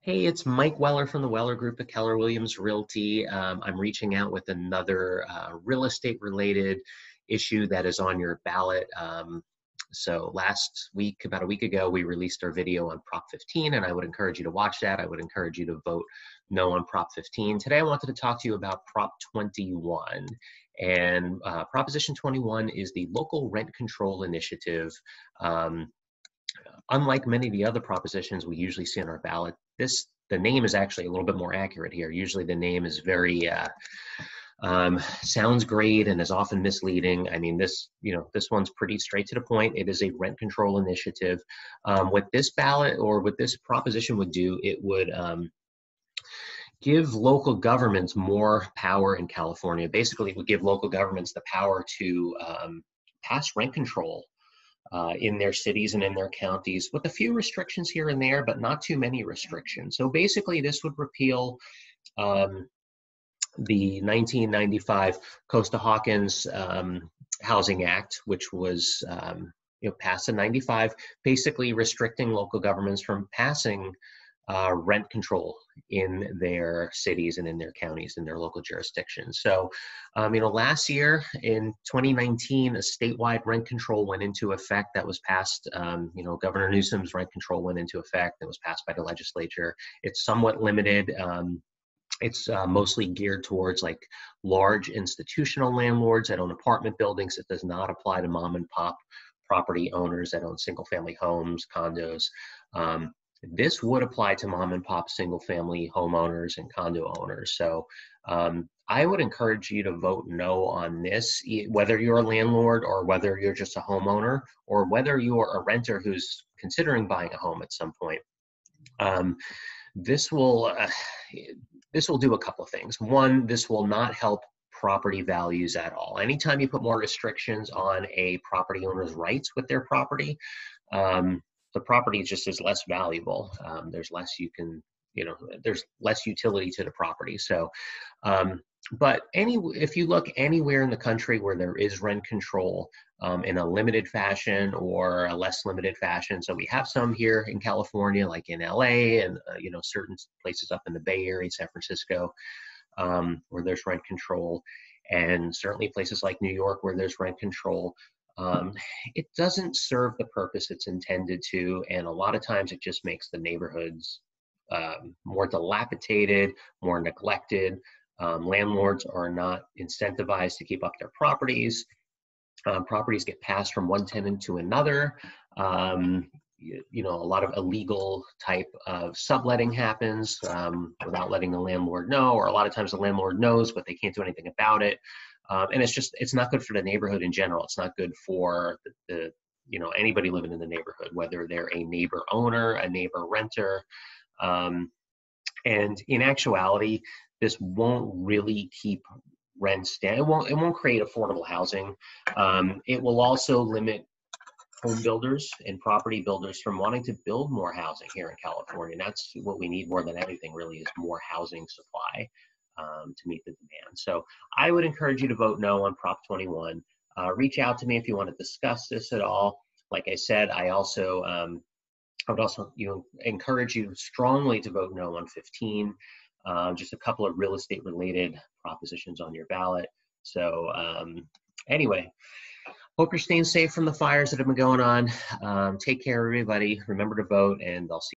Hey, it's Mike Weller from the Weller Group at Keller Williams Realty. I'm reaching out with another real estate related issue that is on your ballot. So last week, about a week ago, we released our video on Prop 15, and I would encourage you to watch that. I would encourage you to vote no on Prop 15. Today, I wanted to talk to you about Prop 21. And Proposition 21 is the local rent control initiative. Unlike many of the other propositions we usually see on our ballot, the name is actually a little bit more accurate here. Usually the name is very, sounds great and is often misleading. I mean, this one's pretty straight to the point. It is a rent control initiative. What this ballot or what this proposition would do, it would give local governments more power in California. Basically, it would give local governments the power to pass rent control in their cities and in their counties, with a few restrictions here and there, but not too many restrictions. So basically, this would repeal the 1995 Costa Hawkins Housing Act, which was passed in '95, basically restricting local governments from passing rent control in their cities and in their counties, in their local jurisdictions. So, last year in 2019, a statewide rent control went into effect that was passed. Governor Newsom's rent control went into effect that was passed by the legislature. It's somewhat limited. It's mostly geared towards like large institutional landlords that own apartment buildings. It does not apply to mom and pop property owners that own single family homes, condos. This would apply to mom and pop single family homeowners and condo owners. So I would encourage you to vote no on this, whether you're a landlord or whether you're just a homeowner or whether you're a renter who's considering buying a home at some point. This will do a couple of things. One, this will not help property values at all. Anytime you put more restrictions on a property owner's rights with their property, the property just is less valuable. There's less there's less utility to the property. So, but if you look anywhere in the country where there is rent control in a limited fashion or a less limited fashion, so we have some here in California, like in LA and certain places up in the Bay Area, San Francisco, where there's rent control, and certainly places like New York where there's rent control. It doesn't serve the purpose it's intended to, and a lot of times it just makes the neighborhoods more dilapidated, more neglected. Landlords are not incentivized to keep up their properties. Properties get passed from one tenant to another. A lot of illegal type of subletting happens without letting the landlord know, or a lot of times the landlord knows, but they can't do anything about it. And it's not good for the neighborhood in general. It's not good for anybody living in the neighborhood, whether they're a neighbor owner, a neighbor renter. And in actuality, this won't really keep rents down. It won't create affordable housing. It will also limit home builders and property builders from wanting to build more housing here in California. And that's what we need more than anything, really, is more housing supply to meet the demand. So I would encourage you to vote no on Prop 21. Reach out to me if you want to discuss this at all. Like I said, I would also encourage you strongly to vote no on 15. Just a couple of real estate related propositions on your ballot. So anyway, hope you're staying safe from the fires that have been going on. Take care, everybody. Remember to vote, and I'll see you.